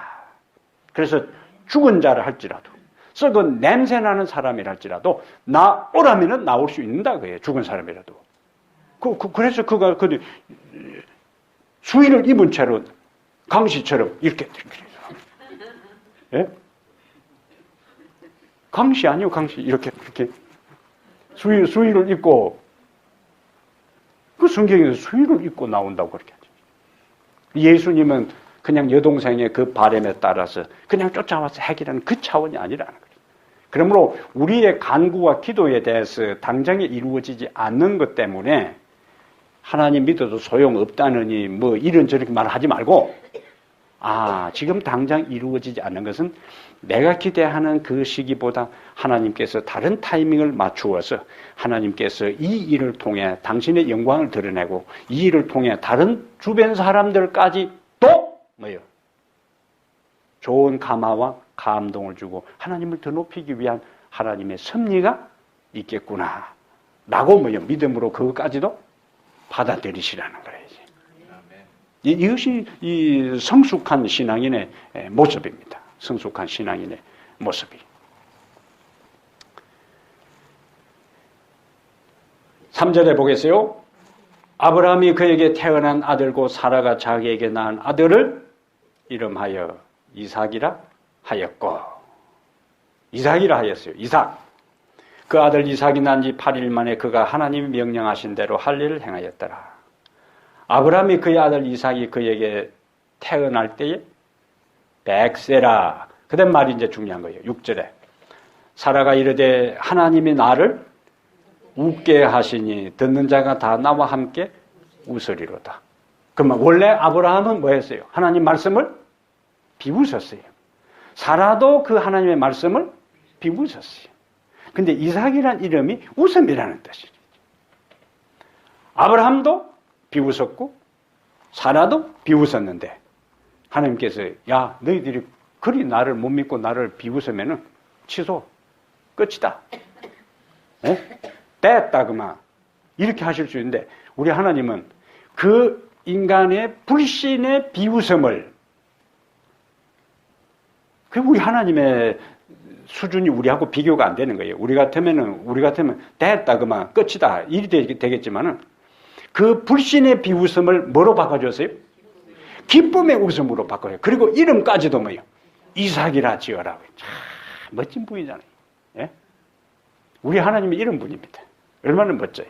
Speaker 1: 그래서 죽은 자를 할지라도 썩은 냄새나는 사람이라 할지라도 나오라면은 나올 수 있는다 그예요. 죽은 사람이라도. 그래서 그가 수의를 입은 채로 강시처럼 이렇게. 예? 강시 아니요, 강시. 이렇게. 수의를 입고, 그 성경에서 수의를 입고 나온다고 그렇게 하죠. 예수님은 그냥 여동생의 그 바람에 따라서 그냥 쫓아와서 해결하는 그 차원이 아니라는 거죠. 그러므로 우리의 간구와 기도에 대해서 당장에 이루어지지 않는 것 때문에 하나님 믿어도 소용없다느니 뭐 이런저런 말 하지 말고, 지금 당장 이루어지지 않는 것은 내가 기대하는 그 시기보다 하나님께서 다른 타이밍을 맞추어서 하나님께서 이 일을 통해 당신의 영광을 드러내고 이 일을 통해 다른 주변 사람들까지 또 좋은 감화와 감동을 주고 하나님을 더 높이기 위한 하나님의 섭리가 있겠구나 라고 믿음으로 그것까지도 받아들이시라는 거예요. 이것이 이 성숙한 신앙인의 모습입니다. 성숙한 신앙인의 모습이. 3절에 보겠어요. 아브라함이 그에게 태어난 아들고 사라가 자기에게 낳은 아들을 이름하여 이삭이라 하였고, 이삭이라 하였어요. 이삭. 그 아들 이삭이 난 지 8일 만에 그가 하나님이 명령하신 대로 할 일을 행하였더라. 아브라함이 그의 아들 이삭이 그에게 태어날 때에 100세라. 그런 말이 이제 중요한 거예요. 6절에. 사라가 이르되 하나님이 나를 웃게 하시니 듣는 자가 다 나와 함께 웃으리로다. 그러면 원래 아브라함은 뭐 했어요? 하나님 말씀을 비웃었어요. 사라도 그 하나님의 말씀을 비웃었어요. 근데 이삭이란 이름이 웃음이라는 뜻이죠. 아브라함도 비웃었고 사라도 비웃었는데 하나님께서 야 너희들이 그리 나를 못 믿고 나를 비웃으면은 취소 끝이다. 됐다 그만 이렇게 하실 수 있는데 우리 하나님은 그 인간의 불신의 비웃음을 그 우리 하나님의 수준이 우리하고 비교가 안 되는 거예요. 우리 같으면 됐다 그만 끝이다 일이 되겠지만은 그 불신의 비웃음을 뭐로 바꿔줬어요? 기쁨의 웃음으로 바꿔요. 그리고 이름까지도 뭐예요? 이삭이라 지어라고. 참 멋진 분이잖아요. 예? 우리 하나님이 이런 분입니다. 얼마나 멋져요.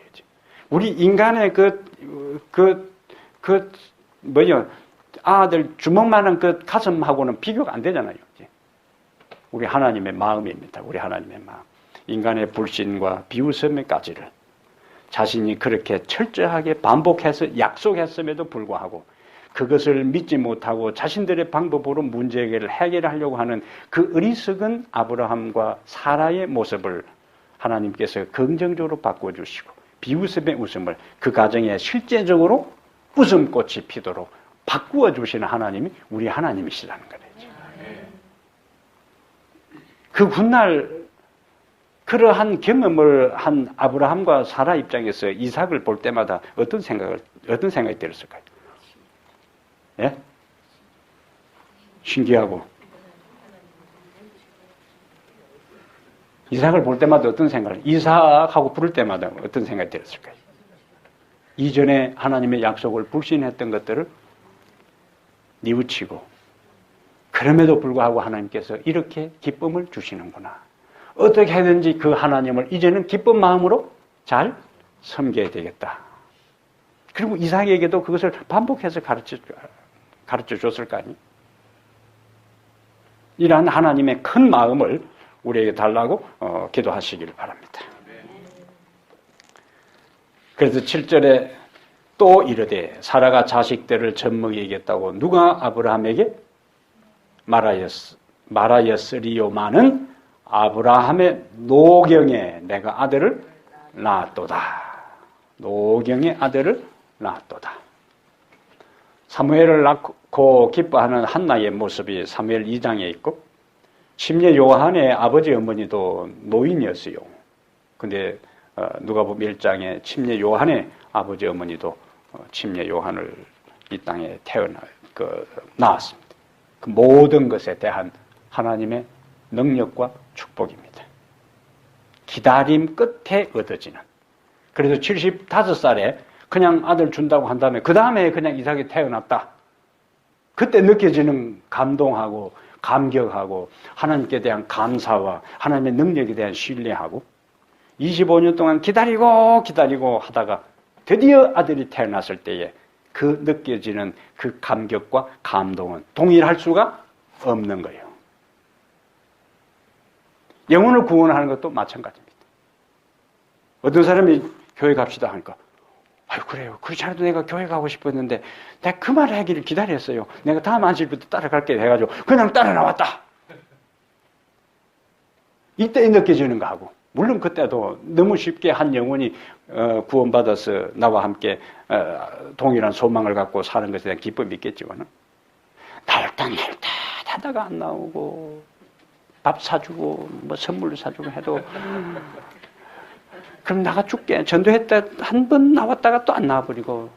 Speaker 1: 우리 인간의 아들 주먹만한 그 가슴하고는 비교가 안 되잖아요. 우리 하나님의 마음입니다. 우리 하나님의 마음. 인간의 불신과 비웃음의 가지를 자신이 그렇게 철저하게 반복해서 약속했음에도 불구하고 그것을 믿지 못하고 자신들의 방법으로 문제 해결을 해결하려고 하는 그 어리석은 아브라함과 사라의 모습을 하나님께서 긍정적으로 바꿔주시고 비웃음의 웃음을 그 가정에 실제적으로 웃음꽃이 피도록 바꾸어 주시는 하나님이 우리 하나님이시라는 거예요. 그 훗날 그러한 경험을 한 아브라함과 사라 입장에서 이삭을 볼 때마다 어떤 생각이 들었을까요? 예? 신기하고 이삭을 볼 때마다 어떤 생각을, 이삭하고 부를 때마다 어떤 생각이 들었을까요? 이전에 하나님의 약속을 불신했던 것들을 뉘우치고, 그럼에도 불구하고 하나님께서 이렇게 기쁨을 주시는구나. 어떻게 하든지 그 하나님을 이제는 기쁜 마음으로 잘 섬겨야 되겠다. 그리고 이삭에게도 그것을 반복해서 가르쳐 줬을 거 아니에요. 이러한 하나님의 큰 마음을 우리에게 달라고 기도하시기를 바랍니다. 그래서 7절에 또 이르되 사라가 자식들을 젖먹이겠다고 누가 아브라함에게 말하였으리요마는 아브라함의 노경에 내가 아들을 낳았도다. 노경의 아들을 낳았도다. 사무엘을 낳고 기뻐하는 한나의 모습이 사무엘 2장에 있고, 침례 요한의 아버지 어머니도 노인이었어요. 근데 누가복음 1장에 침례 요한의 아버지 어머니도 침례 요한을 이 땅에 낳았습니다. 그 모든 것에 대한 하나님의 능력과 축복입니다. 기다림 끝에 얻어지는. 그래서 75살에 그냥 아들 준다고 한 다음에 그 다음에 그냥 이삭이 태어났다. 그때 느껴지는 감동하고 감격하고 하나님께 대한 감사와 하나님의 능력에 대한 신뢰하고 25년 동안 기다리고 하다가 드디어 아들이 태어났을 때에 그 느껴지는 그 감격과 감동은 동일할 수가 없는 거예요. 영혼을 구원하는 것도 마찬가지입니다. 어떤 사람이 교회 갑시다 하니까 아유 그래요. 그렇지 않아도 내가 교회 가고 싶었는데 내가 그 말을 하기를 기다렸어요. 내가 다음 안식부터 따라갈게 해가지고 그냥 따라 나왔다. 이때 느껴지는 거하고 물론 그때도 너무 쉽게 한 영혼이 구원받아서 나와 함께 동일한 소망을 갖고 사는 것에 대한 기쁨이 있겠지만 날다 하다가 안 나오고 밥 사주고 뭐 선물 사주고 해도 그럼 나가 죽게. 전도했다 한 번 나왔다가 또 안 나와버리고.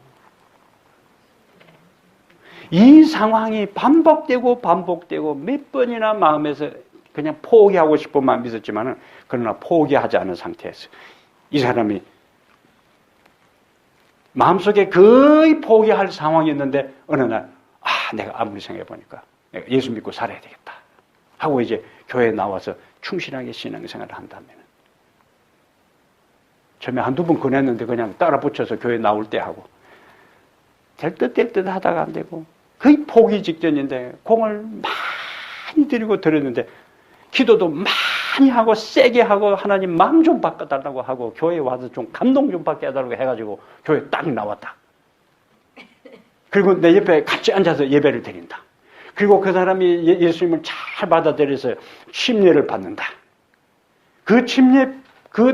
Speaker 1: 이 상황이 반복되고 몇 번이나 마음에서 그냥 포기하고 싶은 마음이 있었지만은 그러나 포기하지 않은 상태에서 이 사람이 마음속에 거의 포기할 상황이었는데 어느 날 내가 아무리 생각해 보니까 내가 예수 믿고 살아야 되겠다 하고 이제 교회에 나와서 충실하게 신앙생활을 한다면 처음에 한두 번 권했는데 그냥 따라 붙여서 교회 나올 때 하고 될 듯 하다가 안 되고 거의 포기 직전인데 공을 많이 들이고 들었는데 기도도 많이 하고 세게 하고 하나님 마음 좀 바꿔달라고 하고 교회에 와서 좀 감동 좀 받게 해달라고 해가지고 교회 딱 나왔다. 그리고 내 옆에 같이 앉아서 예배를 드린다. 그리고 그 사람이 예수님을 잘 받아들여서 침례를 받는다. 그 침례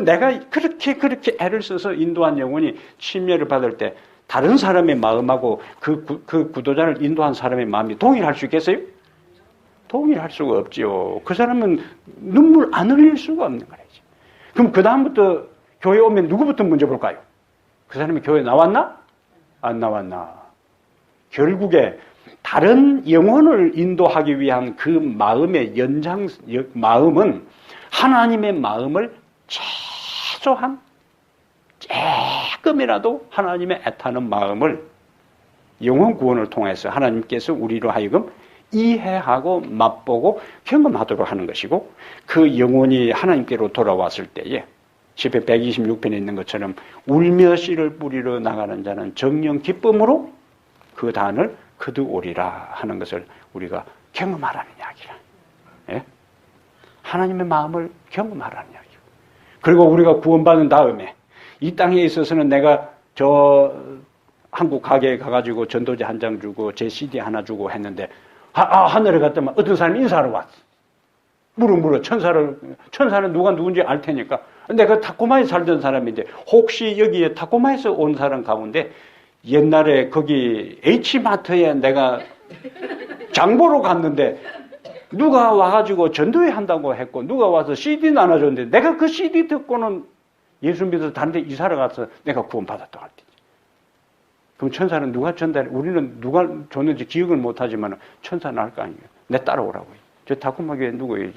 Speaker 1: 내가 그렇게 애를 써서 인도한 영혼이 침례를 받을 때 다른 사람의 마음하고 그 구도자를 인도한 사람의 마음이 동일할 수 있겠어요? 동일할 수가 없지요. 그 사람은 눈물 안 흘릴 수가 없는 거지. 그럼 그 다음부터 교회 오면 누구부터 먼저 볼까요? 그 사람이 교회 나왔나? 안 나왔나? 결국에 다른 영혼을 인도하기 위한 그 마음의 마음은 하나님의 마음을 최소한 조금이라도 하나님의 애타는 마음을 영혼 구원을 통해서 하나님께서 우리로 하여금 이해하고 맛보고 경험하도록 하는 것이고 그 영혼이 하나님께로 돌아왔을 때에 시편 126편에 있는 것처럼 울며 씨를 뿌리러 나가는 자는 정령 기쁨으로 그 단을 거두오리라 하는 것을 우리가 경험하라는 이야기라. 예? 하나님의 마음을 경험하라는 이야기. 그리고 우리가 구원받은 다음에 이 땅에 있어서는 내가 저 한국 가게에 가가지고 전도지 한 장 주고 제 CD 하나 주고 했는데 하늘에 갔더만 어떤 사람이 인사하러 왔어. 물어 천사는 누군지 알 테니까 내가 타코마에 살던 사람인데 혹시 여기에 타코마에서 온 사람 가운데 옛날에 거기 H마트에 내가 장보러 갔는데 누가 와가지고 전도회 한다고 했고 누가 와서 CD 나눠줬는데 내가 그 CD 듣고는 예수 믿어서 다른 데 이사를 가서 내가 구원받았다고 할 때. 그럼 천사는 누가 전달해? 우리는 누가 줬는지 기억을 못하지만 천사는 알 거 아니에요. 내 따라오라고. 저 타코마 교회 누구예요?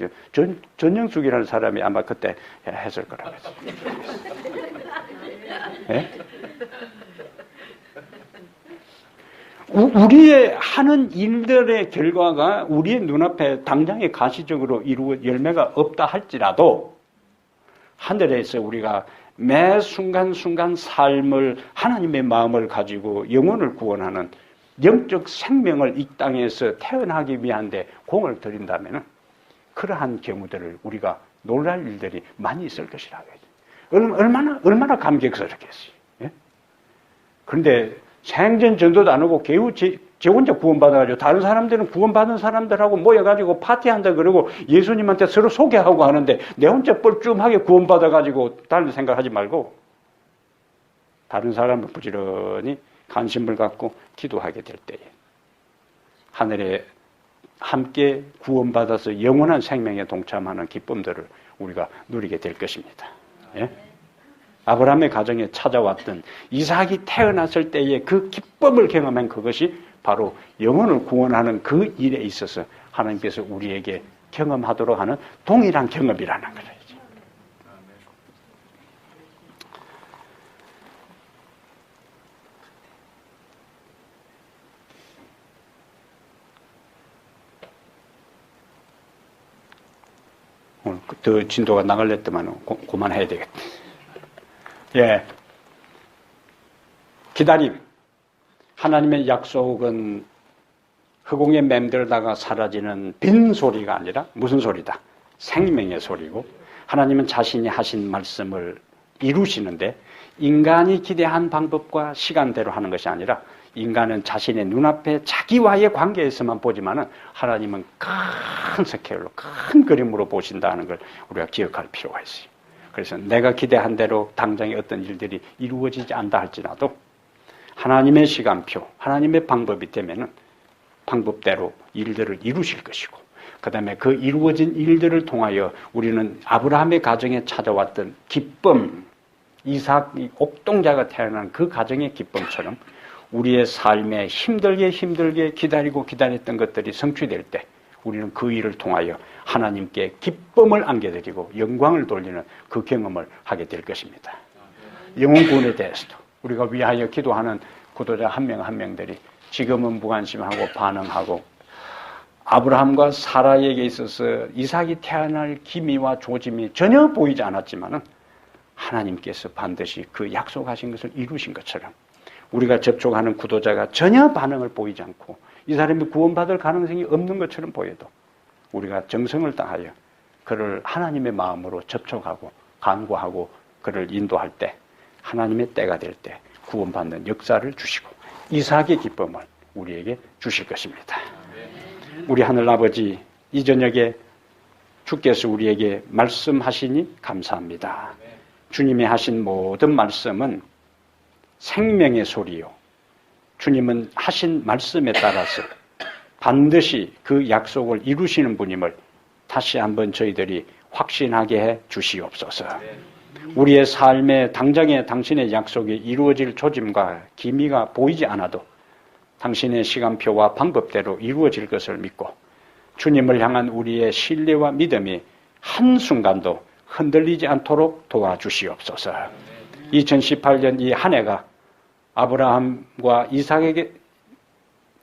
Speaker 1: 전영숙이라는 사람이 아마 그때 했을 거라면서. 예? 우리의 하는 일들의 결과가 우리의 눈앞에 당장에 가시적으로 이루어 열매가 없다 할지라도 하늘에서 우리가 매 순간순간 삶을 하나님의 마음을 가지고 영혼을 구원하는 영적 생명을 이 땅에서 태어나기 위한데 공을 들인다면 그러한 경우들을 우리가 놀랄 일들이 많이 있을 것이라고 해요. 얼마나 감격스럽겠어요. 예? 그런데 생전 전도도 안 하고 개우 제 혼자 구원받아가지고 다른 사람들은 구원받은 사람들하고 모여가지고 파티한다 그러고 예수님한테 서로 소개하고 하는데 내 혼자 뻘쭘하게 구원받아가지고 다른 생각하지 말고 다른 사람을 부지런히 관심을 갖고 기도하게 될 때에 하늘에 함께 구원받아서 영원한 생명에 동참하는 기쁨들을 우리가 누리게 될 것입니다. 예? 아브라함의 가정에 찾아왔던 이삭이 태어났을 때의 그 기쁨을 경험한 그것이 바로 영혼을 구원하는 그 일에 있어서 하나님께서 우리에게 경험하도록 하는 동일한 경험이라는 거죠. 오늘 더 진도가 나갈랬더만 그만해야 되겠다. 예. 기다림. 하나님의 약속은 허공에 맴돌다가 사라지는 빈 소리가 아니라 무슨 소리다? 생명의 소리고 하나님은 자신이 하신 말씀을 이루시는데 인간이 기대한 방법과 시간대로 하는 것이 아니라 인간은 자신의 눈앞에 자기와의 관계에서만 보지만은 하나님은 큰 스케일로 큰 그림으로 보신다는 걸 우리가 기억할 필요가 있어요. 그래서 내가 기대한 대로 당장에 어떤 일들이 이루어지지 않다 할지라도 하나님의 시간표, 하나님의 방법이 되면은 방법대로 일들을 이루실 것이고 그 다음에 그 이루어진 일들을 통하여 우리는 아브라함의 가정에 찾아왔던 기쁨, 이삭이 옥동자가 태어난 그 가정의 기쁨처럼 우리의 삶에 힘들게 기다리고 기다렸던 것들이 성취될 때 우리는 그 일을 통하여 하나님께 기쁨을 안겨드리고 영광을 돌리는 그 경험을 하게 될 것입니다. 영혼 구원에 대해서도 우리가 위하여 기도하는 구도자 한 명 한 명들이 지금은 무관심하고 반응하고 아브라함과 사라에게 있어서 이삭이 태어날 기미와 조짐이 전혀 보이지 않았지만은 하나님께서 반드시 그 약속하신 것을 이루신 것처럼 우리가 접촉하는 구도자가 전혀 반응을 보이지 않고 이 사람이 구원받을 가능성이 없는 것처럼 보여도 우리가 정성을 다하여 그를 하나님의 마음으로 접촉하고 간구하고 그를 인도할 때 하나님의 때가 될 때 구원받는 역사를 주시고 이삭의 기쁨을 우리에게 주실 것입니다. 우리 하늘아버지, 이 저녁에 주께서 우리에게 말씀하시니 감사합니다. 주님이 하신 모든 말씀은 생명의 소리요. 주님은 하신 말씀에 따라서 반드시 그 약속을 이루시는 분임을 다시 한번 저희들이 확신하게 해 주시옵소서. 우리의 삶의 당장에 당신의 약속이 이루어질 조짐과 기미가 보이지 않아도 당신의 시간표와 방법대로 이루어질 것을 믿고 주님을 향한 우리의 신뢰와 믿음이 한순간도 흔들리지 않도록 도와주시옵소서. 2018년 이 한 해가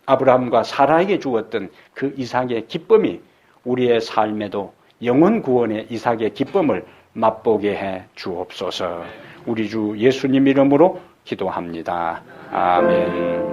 Speaker 1: 아브라함과 사라에게 주었던 그 이삭의 기쁨이 우리의 삶에도 영혼 구원의 이삭의 기쁨을 맛보게 해 주옵소서. 우리 주 예수님 이름으로 기도합니다. 아멘.